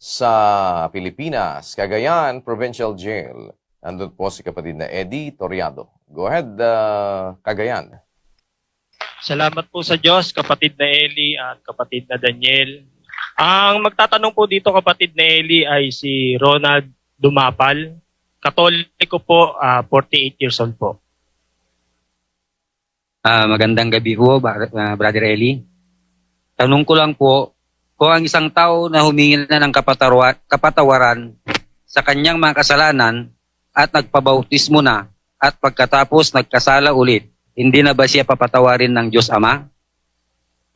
Sa Pilipinas, Cagayan Provincial Jail. Nandun po si kapatid na Eddie Toriado. Go ahead, Cagayan. Salamat po sa Diyos, kapatid na Eli at kapatid na Daniel. Ang magtatanong po dito, kapatid na Eli, ay si Ronald Dumapal. Katoliko po, 48 years old po. Magandang gabi po, Brother Eli. Tanong ko lang po, kung ang isang tao na humingi na ng kapatawaran sa kanyang mga kasalanan at nagpabautismo na at pagkatapos nagkasala ulit, hindi na ba siya papatawarin ng Diyos Ama?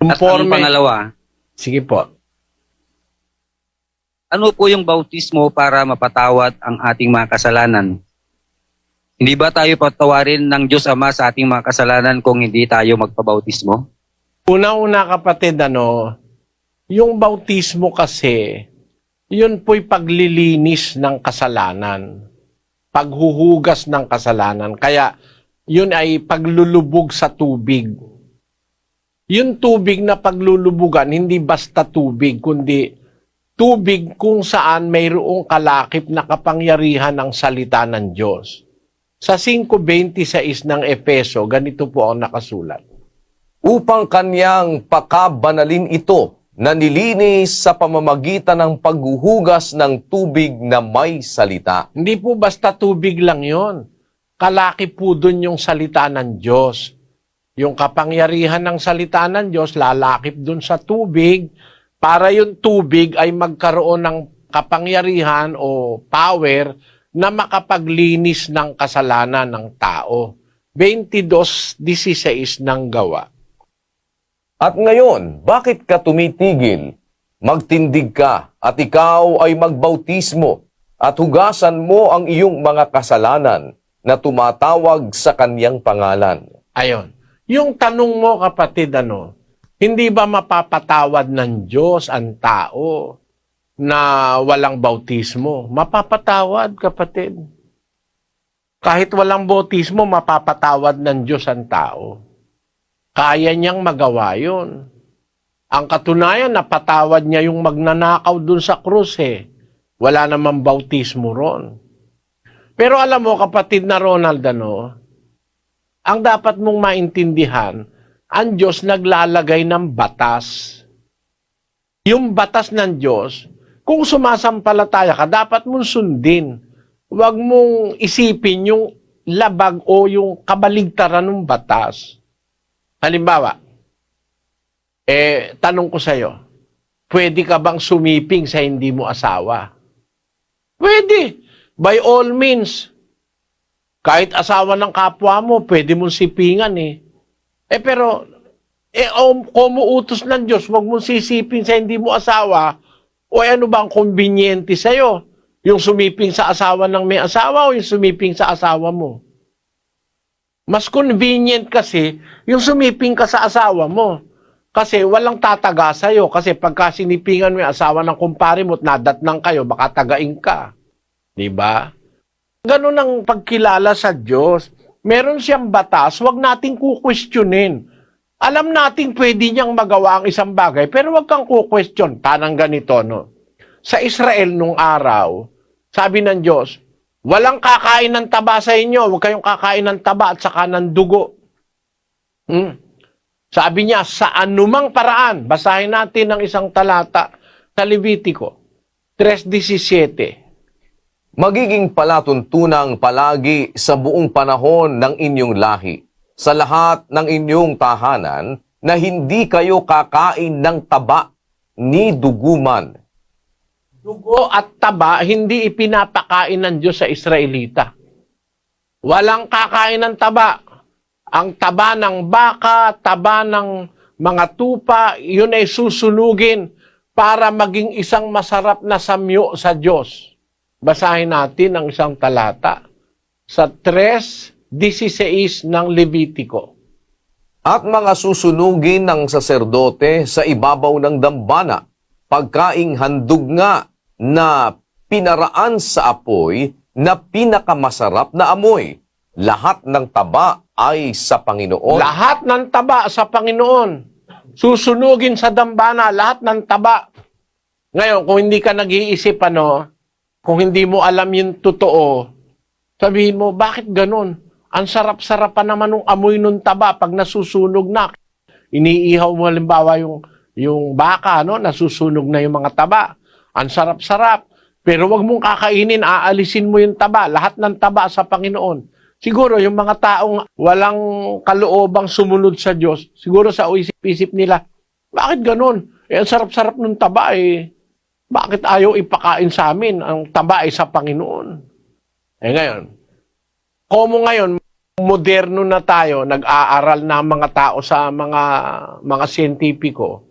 At ang pangalawa, sige po. ano po yung bautismo para mapatawad ang ating mga kasalanan? Hindi ba tayo patawarin ng Diyos Ama sa ating mga kasalanan kung hindi tayo magpabautismo? Una-una kapatid, yung bautismo kasi, yun po'y paglilinis ng kasalanan. Paghuhugas ng kasalanan. Kaya, yun ay paglulubog sa tubig. Yung tubig na paglulubugan, hindi basta tubig, kundi tubig kung saan mayroong kalakip na kapangyarihan ng salita ng Diyos. Sa 5:26 ng Efeso, ganito po ang nakasulat. Upang kanyang pakabanalin ito na nilinis sa pamamagitan ng paghuhugas ng tubig na may salita. Hindi po basta tubig lang yon. Kalakip po dun yung salita ng Diyos. Yung kapangyarihan ng salita ng Diyos, lalakip dun sa tubig para yung tubig ay magkaroon ng kapangyarihan o power na makapaglinis ng kasalanan ng tao. 22:16 ng Gawa. At ngayon, bakit ka tumitigil? Magtindig ka at ikaw ay magbautismo at hugasan mo ang iyong mga kasalanan na tumatawag sa kanyang pangalan. Ayon. Yung tanong mo kapatid, hindi ba mapapatawad ng Diyos ang tao na walang bautismo? Mapapatawad kapatid. Kahit walang bautismo, mapapatawad ng Diyos ang tao. Kaya niyang magawa yun. Ang katunayan, napatawad niya yung magnanakaw dun sa krus Wala namang bautismo ron. Pero alam mo, kapatid na Ronald, ang dapat mong maintindihan, ang Diyos naglalagay ng batas. Yung batas ng Diyos, kung sumasampalataya ka, dapat mong sundin. Huwag mong isipin yung labag o yung kabaligtaran ng batas. Halimbawa, tanong ko sa'yo, pwede ka bang sumiping sa hindi mo asawa? Pwede. By all means. Kahit asawa ng kapwa mo, pwede mong sipingan Pero, kung muutos ng Diyos, huwag mong sisiping sa hindi mo asawa, o ano bang konbinyente sa'yo? Yung sumiping sa asawa ng may asawa o yung sumiping sa asawa mo? Mas convenient kasi yung sumiping ka sa asawa mo. Kasi walang tataga sa'yo. Kasi pagka sinipingan mo yung asawa ng kumpare mo at nadatnang kayo, baka tagain ka. Diba? Ganun ang pagkilala sa Diyos. Meron siyang batas, wag nating kukwestiyonin. Alam nating pwede niyang magawa ang isang bagay, pero wag kang kukwestiyon. Parang ganito, Sa Israel nung araw, sabi ng Diyos, walang kakain ng taba sa inyo. Huwag kayong kakain ng taba at saka ng dugo. Sabi niya, sa anumang paraan, basahin natin ang isang talata sa Levitico 3:17. Magiging palatuntunang palagi sa buong panahon ng inyong lahi, sa lahat ng inyong tahanan, na hindi kayo kakain ng taba ni duguman. Dugo at taba, hindi ipinapakain ng Diyos sa Israelita. Walang kakain ng taba. Ang taba ng baka, taba ng mga tupa, yun ay susunugin para maging isang masarap na samyo sa Diyos. Basahin natin ang isang talata sa 3:16 ng Levitico. At mga susunugin ng saserdote sa ibabaw ng dambana, pagkaing handog nga na pinaraan sa apoy na pinakamasarap na amoy. Lahat ng taba ay sa Panginoon. Lahat ng taba sa Panginoon. Susunugin sa dambana, lahat ng taba. Ngayon, kung hindi ka nag-iisip, kung hindi mo alam yung totoo, sabihin mo, bakit ganun? Ang sarap-sarap pa naman ng amoy nung taba pag nasusunog na. Iniihaw mo halimbawa yung baka, nasusunog na yung mga taba. Ang sarap-sarap. Pero wag mong kakainin, aalisin mo yung taba. Lahat ng taba sa Panginoon. Siguro yung mga taong walang kaloobang sumunod sa Diyos, siguro sa isip-isip nila, bakit ganun? Ang sarap-sarap ng taba bakit ayaw ipakain sa amin? Ang taba sa Panginoon. Ngayon, komo ngayon, moderno na tayo, nag-aaral na mga tao sa mga siyentipiko.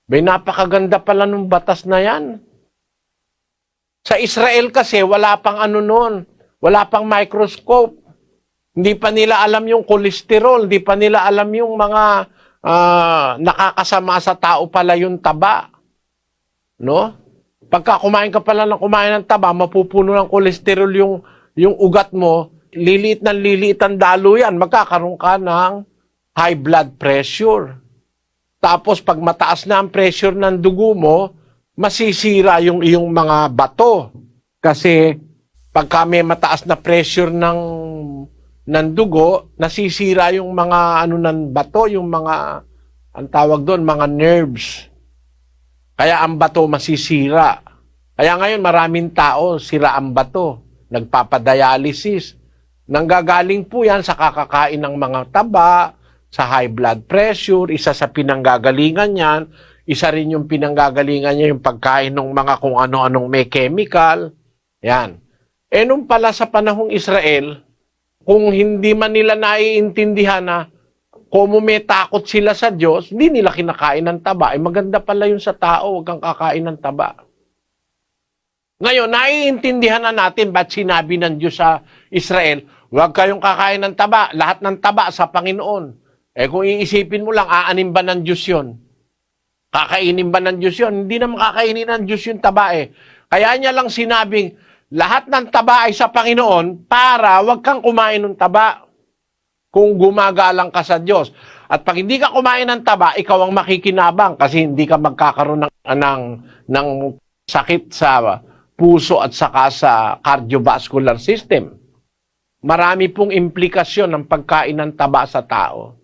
May napakaganda pala ng batas na yan. Sa Israel kasi, wala pang noon, wala pang microscope. Hindi pa nila alam yung kolesterol, hindi pa nila alam yung mga nakakasama sa tao pala yung taba. No? Pagka kumain ka pala ng taba, mapupuno ng kolesterol yung ugat mo, liliit ang dalo yan, magkakaroon ka ng high blood pressure. Tapos pag mataas na ang pressure ng dugo mo, masisira yung iyong mga bato. Kasi pagka may mataas na pressure ng dugo, nasisira yung mga ng bato, yung mga, ang tawag doon, mga nerves. Kaya ang bato masisira. Kaya ngayon maraming tao, sira ang bato. Nagpapadialysis. Nanggagaling po yan sa kakakain ng mga taba, sa high blood pressure, isa sa pinanggagalingan yan. Isa rin yung pinanggagalingan niya yung pagkain ng mga kung ano-anong may chemical. Yan. Nung pala sa panahong Israel, kung hindi man nila naiintindihan na kung may takot sila sa Diyos, hindi nila kinakain ng taba. Maganda pala yun sa tao, huwag kang kakain ng taba. Ngayon, naiintindihan na natin ba't sinabi ng Diyos sa Israel, huwag kayong kakain ng taba, lahat ng taba sa Panginoon. Kung iisipin mo lang, aanin ba ng Diyos yun? Kakainin ba ng Diyos yun? Hindi naman kakainin ng Diyos yung taba Kaya niya lang sinabing, lahat ng taba ay sa Panginoon para huwag kang kumain ng taba kung gumagalang ka sa Diyos. At pag hindi ka kumain ng taba, ikaw ang makikinabang kasi hindi ka magkakaroon ng sakit sa puso at saka sa cardiovascular system. Marami pong implikasyon ng pagkain ng taba sa tao.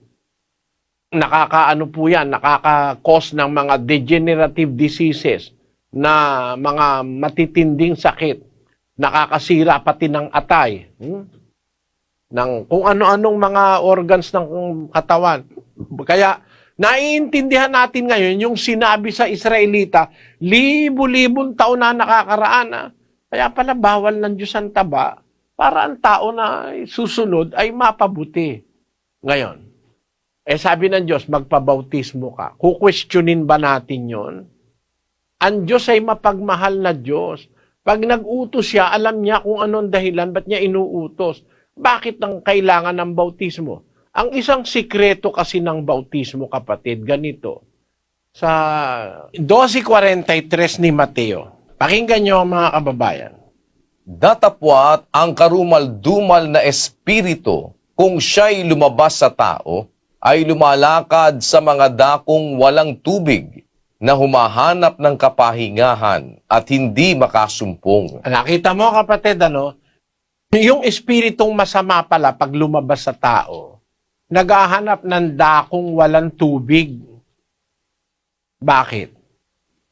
Nakakaano po yan, nakaka-cause ng mga degenerative diseases na mga matitinding sakit. Nakakasira pati ng atay. Ng kung ano-anong mga organs ng katawan. Kaya, naiintindihan natin ngayon yung sinabi sa Israelita, libo-libong taon na nakakaraan. Kaya pala bawal ng Diyos ang taba para ang tao na susunod ay mapabuti. Ngayon, sabi ng Diyos, magpabautismo ka. Kukwestiyonin ba natin yon? Ang Diyos ay mapagmahal na Diyos. Pag nag-utos siya, alam niya kung anong dahilan, ba't niya inuutos. Bakit ang kailangan ng bautismo? Ang isang sikreto kasi ng bautismo, kapatid, ganito. Sa 12:43 ni Mateo, pakinggan niyo mga kababayan. Datapwat ang karumal-dumal na espiritu, kung siya'y lumabas sa tao, ay lumalakad sa mga dakong walang tubig, na humahanap ng kapahingahan at hindi makasumpong. Nakita mo kapatid, yung espiritong masama pala pag lumabas sa tao, naghahanap ng dakong walang tubig. Bakit?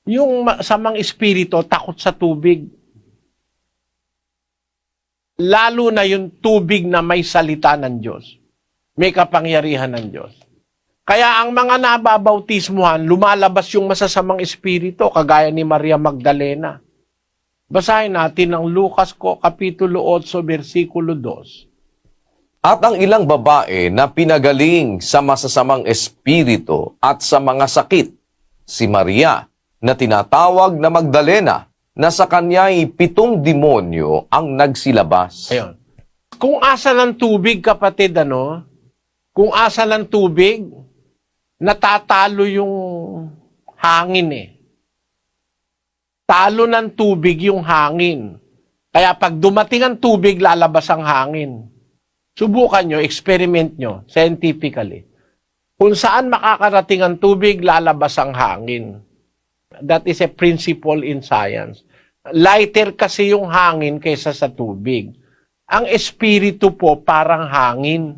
Yung masamang espiritu takot sa tubig. Lalo na yung tubig na may salita ng Diyos. May kapangyarihan ng Diyos. Kaya ang mga nababautismuhan, lumalabas yung masasamang espiritu, kagaya ni Maria Magdalena. Basahin natin ang Lucas Kapitulo 8, versikulo 2. At ang ilang babae na pinagaling sa masasamang espiritu at sa mga sakit, si Maria, na tinatawag na Magdalena, na sa kanya'y 7 demonyo ang nagsilabas. Ayun. Kung asa ng tubig, kapatid, kung asa ng tubig, natatalo yung hangin Talo ng tubig yung hangin. Kaya pag dumating ang tubig, lalabas ang hangin. Subukan nyo, experiment nyo, scientifically. Kung saan makakarating ang tubig, lalabas ang hangin. That is a principle in science. Lighter kasi yung hangin kaysa sa tubig. Ang espiritu po parang hangin.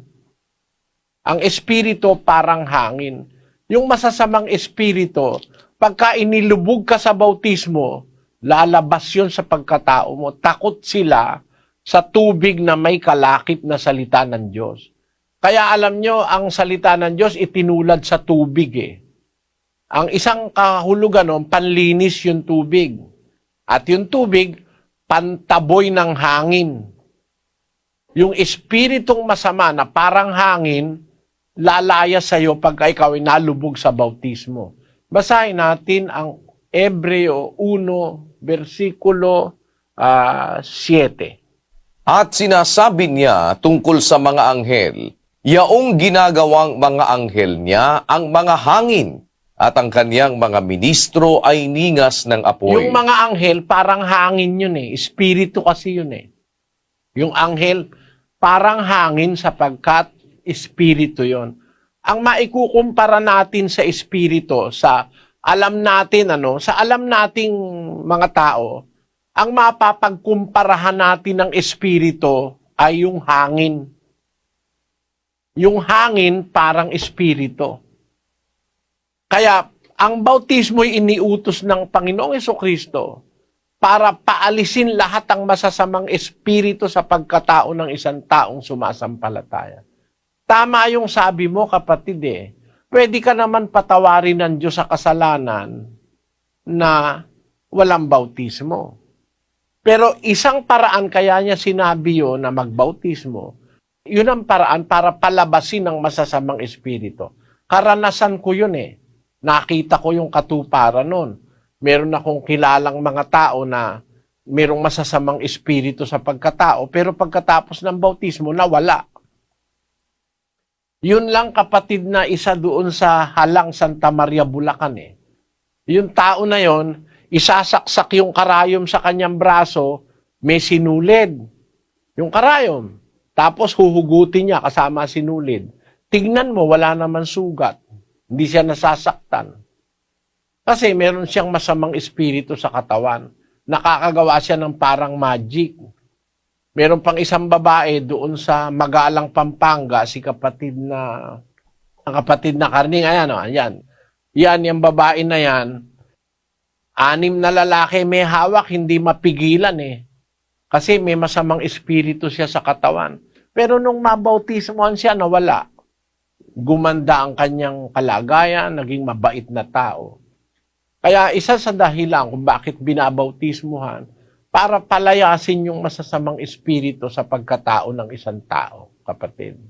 Ang espiritu parang hangin. Yung masasamang espiritu, pagka inilubog ka sa bautismo, lalabas yun sa pagkatao mo. Takot sila sa tubig na may kalakip na salita ng Diyos. Kaya alam nyo, ang salita ng Diyos itinulad sa tubig eh. Ang isang kahulugan nun, panlinis yung tubig. At yung tubig, pantaboy ng hangin. Yung espiritong masama na parang hangin, lalaya sa iyo pagka ikaw ay nalubog sa bautismo. Basahin natin ang Hebreo 1, versikulo 7. At sinasabi niya tungkol sa mga anghel, yaong ginagawang mga anghel niya ang mga hangin, at ang kaniyang mga ministro ay ningas ng apoy. Yung mga anghel, parang hangin yun eh. Espiritu kasi yun eh. Yung anghel, parang hangin sapagkat espiritu yon. Ang maikukumpara natin sa espiritu, sa alam natin, sa alam nating mga tao, ang mapapagkumparahan natin ng espiritu ay yung hangin. Yung hangin parang espiritu. Kaya, ang bautismo ay iniutos ng Panginoong Jesucristo para paalisin lahat ng masasamang espiritu sa pagkatao ng isang taong sumasampalataya. Tama yung sabi mo, kapatid eh. Pwede ka naman patawarin ng Diyos sa kasalanan na walang bautismo. Pero isang paraan kaya niya sinabi yun na magbautismo, yun ang paraan para palabasin ng masasamang espiritu. Karanasan ko yun eh. Nakita ko yung katuparan nun. Meron akong kilalang mga tao na merong masasamang espiritu sa pagkatao, pero pagkatapos ng bautismo, nawala. Yun lang kapatid na isa doon sa Halang Santa Maria, Bulacan eh. Yung tao na yon, isasaksak yung karayom sa kanyang braso, may sinulid. Yung karayom. Tapos huhugutin niya kasama sinulid. Tignan mo, wala naman sugat. Hindi siya nasasaktan. Kasi meron siyang masamang espiritu sa katawan. Nakakagawa siya ng parang magic. Meron pang isang babae doon sa Magalang, Pampanga, si kapatid na Karning. Ayan, ayan. Yan, yung babae na yan. 6 na lalaki may hawak, hindi mapigilan eh. Kasi may masamang espiritu siya sa katawan. Pero nung mabautismohan siya, nawala. Gumanda ang kanyang kalagayan, naging mabait na tao. Kaya isa sa dahilan kung bakit binabautismuhan, para palayasin yung masasamang espiritu sa pagkatao ng isang tao, kapatid.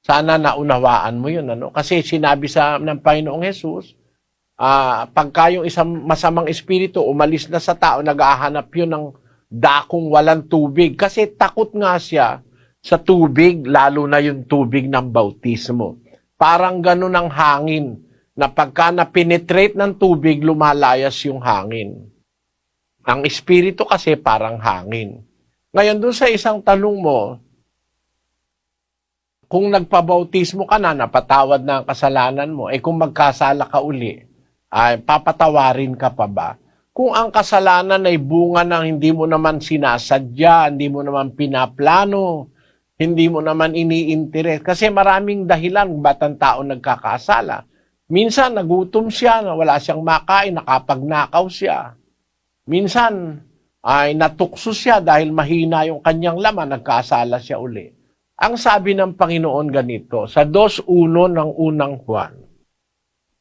Sana naunawaan mo yun, Kasi sinabi ng Panginoong Jesus, pagka yung isang masamang espiritu umalis na sa tao, nag-ahanap yun ng dakong walang tubig. Kasi takot nga siya sa tubig, lalo na yung tubig ng bautismo. Parang ganun ang hangin, na pagka na-penetrate ng tubig, lumalayas yung hangin. Ang espiritu kasi parang hangin. Ngayon, doon sa isang tanong mo, kung nagpabautismo ka na, napatawad na ang kasalanan mo, kung magkasala ka uli, ay papatawarin ka pa ba? Kung ang kasalanan ay bunga ng hindi mo naman sinasadya, hindi mo naman pinaplano, hindi mo naman iniinteres. Kasi maraming dahilan ba't ang tao nagkakasala. Minsan, nagutom siya, wala siyang makain, nakapagnakaw siya. Minsan, ay natukso siya dahil mahina yung kanyang laman, nagkasala siya uli. Ang sabi ng Panginoon ganito, sa 2:1 ng unang Juan.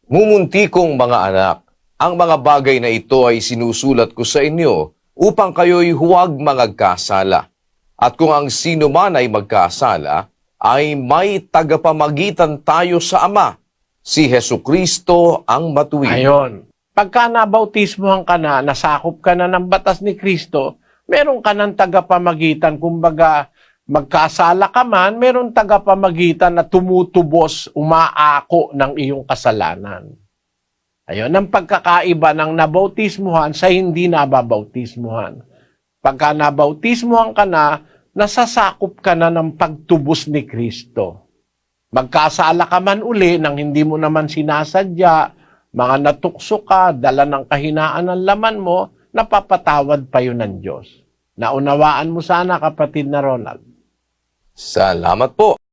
Mumunti kong mga anak, ang mga bagay na ito ay sinusulat ko sa inyo upang kayo'y huwag magkasala. At kung ang sino man ay magkasala, ay may tagapamagitan tayo sa Ama, si Hesukristo ang matuwid. Ayon. Pagka nabautismohan ka na, nasakop ka na ng batas ni Kristo, meron ka ng tagapamagitan. Kumbaga, magkasala ka man, meron tagapamagitan na tumutubos, umaako ng iyong kasalanan. Ayon, ang pagkakaiba ng nabautismuhan sa hindi nababautismuhan. Pagka nabautismuhan ka na, nasasakop ka na ng pagtubos ni Kristo. Magkasala ka man uli nang hindi mo naman sinasadya, mga natukso ka, dala ng kahinaan ng laman mo, napapatawad pa yun ng Diyos. Naunawaan mo sana, kapatid na Ronald. Salamat po.